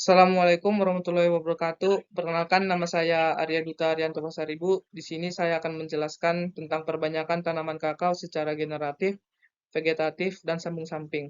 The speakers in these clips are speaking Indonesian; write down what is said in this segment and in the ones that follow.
Assalamualaikum warahmatullahi wabarakatuh. Perkenalkan, nama saya Arya Duta Arianto Pasaribu. Di sini saya akan menjelaskan tentang perbanyakan tanaman kakao secara generatif, vegetatif, dan sambung-samping.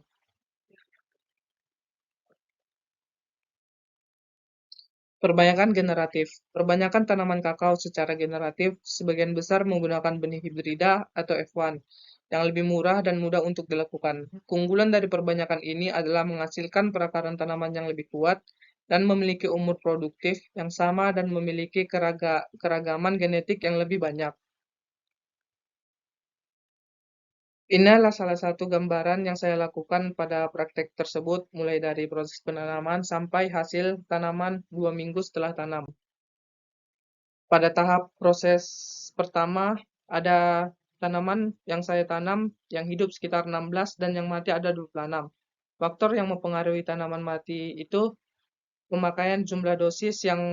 Perbanyakan generatif. Perbanyakan tanaman kakao secara generatif sebagian besar menggunakan benih hibrida atau F1 yang lebih murah dan mudah untuk dilakukan. Keunggulan dari perbanyakan ini adalah menghasilkan perakaran tanaman yang lebih kuat dan memiliki umur produktif yang sama dan memiliki keragaman genetik yang lebih banyak. Ini adalah salah satu gambaran yang saya lakukan pada praktek tersebut, mulai dari proses penanaman sampai hasil tanaman 2 minggu setelah tanam. Pada tahap proses pertama, ada tanaman yang saya tanam yang hidup sekitar 16 dan yang mati ada 26. Faktor yang mempengaruhi tanaman mati itu pemakaian jumlah dosis yang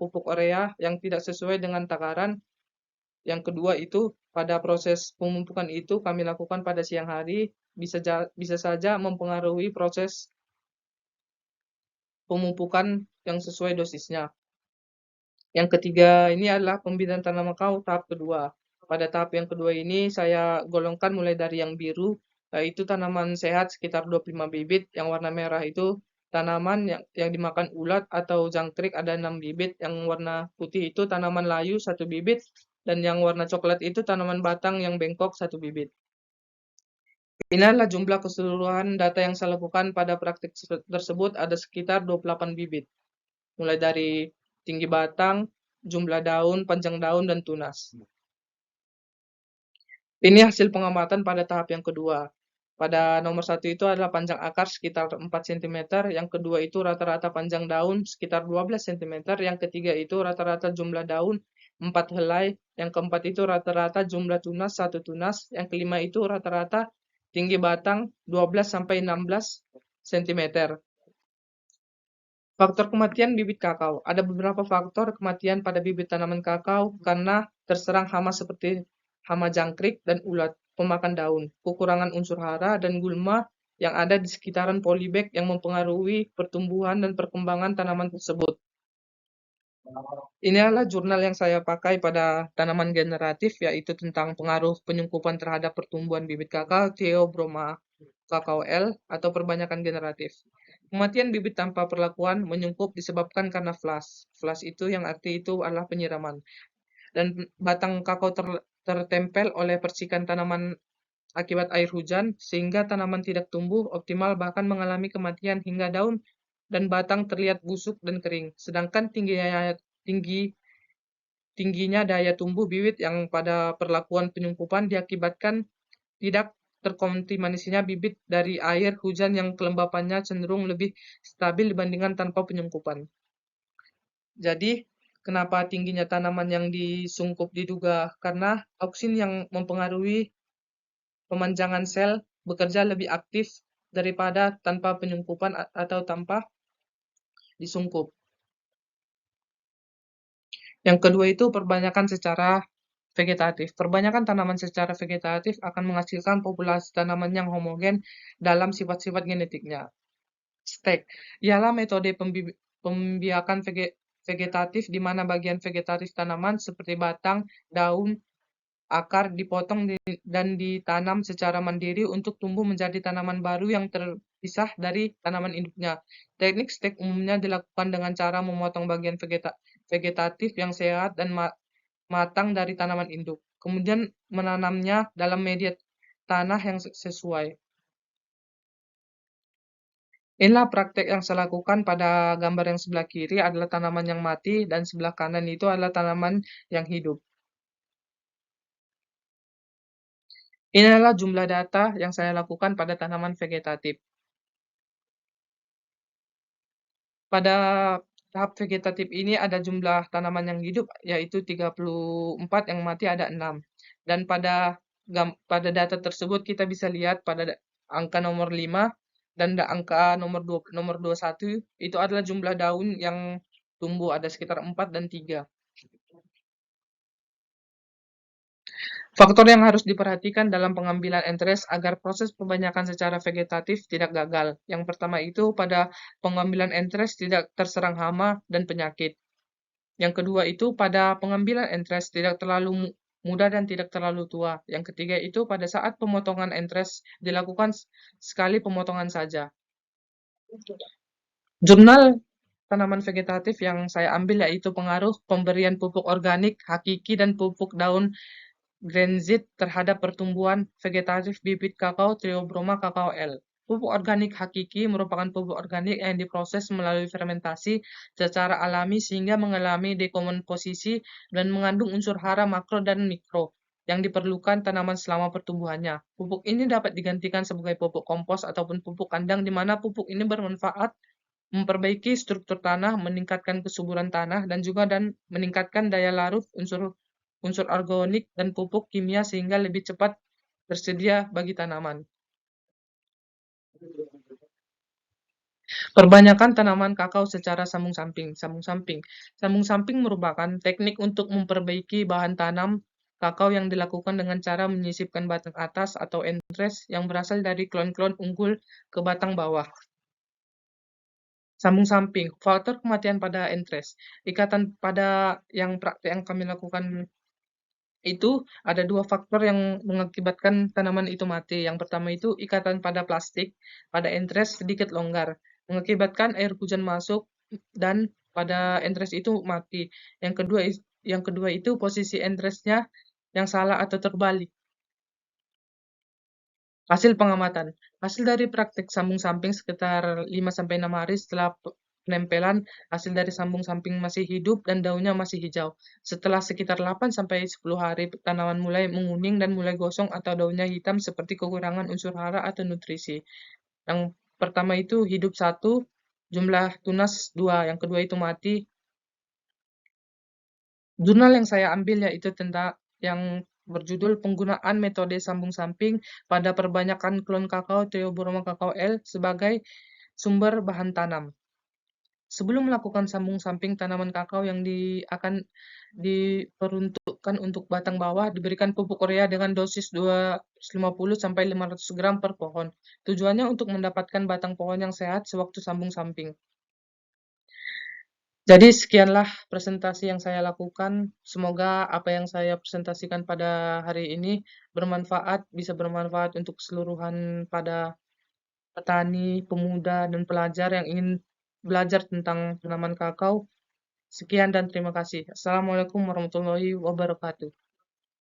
pupuk urea yang tidak sesuai dengan takaran. Yang kedua itu pada proses pemupukan itu kami lakukan pada siang hari bisa saja mempengaruhi proses pemupukan yang sesuai dosisnya. Yang ketiga ini adalah pembinaan tanaman kakao tahap kedua. Pada tahap yang kedua ini saya golongkan mulai dari yang biru, yaitu tanaman sehat sekitar 25 bibit, yang warna merah itu tanaman yang dimakan ulat atau jangkrik ada 6 bibit, yang warna putih itu tanaman layu 1 bibit, dan yang warna coklat itu tanaman batang yang bengkok 1 bibit. Ini adalah jumlah keseluruhan data yang saya lakukan pada praktik tersebut ada sekitar 28 bibit, mulai dari tinggi batang, jumlah daun, panjang daun, dan tunas. Ini hasil pengamatan pada tahap yang kedua. Pada nomor 1 itu adalah panjang akar sekitar 4 cm, yang kedua itu rata-rata panjang daun sekitar 12 cm, yang ketiga itu rata-rata jumlah daun 4 helai, yang keempat itu rata-rata jumlah tunas 1 tunas, yang kelima itu rata-rata tinggi batang 12-16 cm. Faktor kematian bibit kakao. Ada beberapa faktor kematian pada bibit tanaman kakao karena terserang hama seperti hama jangkrik dan ulat pemakan daun, kekurangan unsur hara dan gulma yang ada di sekitaran polybag yang mempengaruhi pertumbuhan dan perkembangan tanaman tersebut. Ini adalah jurnal yang saya pakai pada tanaman generatif, yaitu tentang pengaruh penyungkupan terhadap pertumbuhan bibit kakao, Theobroma kakao L, atau perbanyakan generatif. Kematian bibit tanpa perlakuan menyungkup disebabkan karena flash. Flash itu yang arti itu adalah penyiraman. Dan batang kakao tertempel oleh percikan tanaman akibat air hujan, sehingga tanaman tidak tumbuh optimal bahkan mengalami kematian hingga daun dan batang terlihat busuk dan kering. Sedangkan tingginya daya tumbuh bibit yang pada perlakuan penyungkupan diakibatkan tidak terkontaminasinya bibit dari air hujan yang kelembapannya cenderung lebih stabil dibandingkan tanpa penyungkupan. Jadi, kenapa tingginya tanaman yang disungkup diduga karena toksin yang mempengaruhi pemanjangan sel bekerja lebih aktif daripada tanpa penyungkupan atau tanpa disungkup. Yang kedua itu perbanyakan secara vegetatif. Perbanyakan tanaman secara vegetatif akan menghasilkan populasi tanaman yang homogen dalam sifat-sifat genetiknya. Stek ialah metode pembiakan vegetatif di mana bagian vegetatif tanaman seperti batang, daun, akar dipotong dan ditanam secara mandiri untuk tumbuh menjadi tanaman baru yang terpisah dari tanaman induknya. Teknik stek umumnya dilakukan dengan cara memotong bagian vegetatif yang sehat dan matang dari tanaman induk, kemudian menanamnya dalam media tanah yang sesuai. Inilah praktek yang saya lakukan pada gambar yang sebelah kiri adalah tanaman yang mati dan sebelah kanan itu adalah tanaman yang hidup. Ini adalah jumlah data yang saya lakukan pada tanaman vegetatif. Pada tahap vegetatif ini ada jumlah tanaman yang hidup yaitu 34, yang mati ada 6. Dan pada data tersebut kita bisa lihat pada angka nomor 5 dan angka nomor 21 itu adalah jumlah daun yang tumbuh ada sekitar 4 dan 3. Faktor yang harus diperhatikan dalam pengambilan entres agar proses perbanyakan secara vegetatif tidak gagal. Yang pertama itu pada pengambilan entres tidak terserang hama dan penyakit. Yang kedua itu pada pengambilan entres tidak terlalu muda dan tidak terlalu tua. Yang ketiga itu pada saat pemotongan entres dilakukan sekali pemotongan saja. Jurnal tanaman vegetatif yang saya ambil yaitu pengaruh pemberian pupuk organik, hakiki, dan pupuk daun Grenzit terhadap pertumbuhan vegetatif bibit kakao Triobroma kakao L. Pupuk organik hakiki merupakan pupuk organik yang diproses melalui fermentasi secara alami sehingga mengalami dekomposisi dan mengandung unsur hara makro dan mikro yang diperlukan tanaman selama pertumbuhannya. Pupuk ini dapat digantikan sebagai pupuk kompos ataupun pupuk kandang di mana pupuk ini bermanfaat memperbaiki struktur tanah, meningkatkan kesuburan tanah, dan meningkatkan daya larut unsur organik dan pupuk kimia sehingga lebih cepat tersedia bagi tanaman. Perbanyakan tanaman kakao secara sambung-samping. Sambung-samping merupakan teknik untuk memperbaiki bahan tanam kakao yang dilakukan dengan cara menyisipkan batang atas atau entres yang berasal dari klon-klon unggul ke batang bawah. Sambung-samping, faktor kematian pada entres. Ikatan pada praktek yang kami lakukan itu ada dua faktor yang mengakibatkan tanaman itu mati. Yang pertama itu ikatan pada plastik pada entres sedikit longgar, mengakibatkan air hujan masuk dan pada entres itu mati. Yang kedua itu posisi entresnya yang salah atau terbalik. Hasil pengamatan. Hasil dari praktik sambung samping sekitar 5-6 hari setelah penempelan, hasil dari sambung samping masih hidup dan daunnya masih hijau. Setelah sekitar 8-10 hari, tanaman mulai menguning dan mulai gosong atau daunnya hitam seperti kekurangan unsur hara atau nutrisi. Yang pertama itu hidup 1, jumlah tunas 2, yang kedua itu mati. Jurnal yang saya ambil yaitu tentang yang berjudul Penggunaan Metode Sambung Samping pada Perbanyakan Klon Kakao Theobroma Kakao L sebagai Sumber Bahan Tanam. Sebelum melakukan sambung samping tanaman kakao yang akan diperuntukkan untuk batang bawah, diberikan pupuk urea dengan dosis 250-500 gram per pohon. Tujuannya untuk mendapatkan batang pohon yang sehat sewaktu sambung samping. Jadi sekianlah presentasi yang saya lakukan. Semoga apa yang saya presentasikan pada hari ini bisa bermanfaat untuk keseluruhan pada petani, pemuda, dan pelajar yang ingin belajar tentang tanaman kakao. Sekian dan terima kasih. Assalamualaikum warahmatullahi wabarakatuh.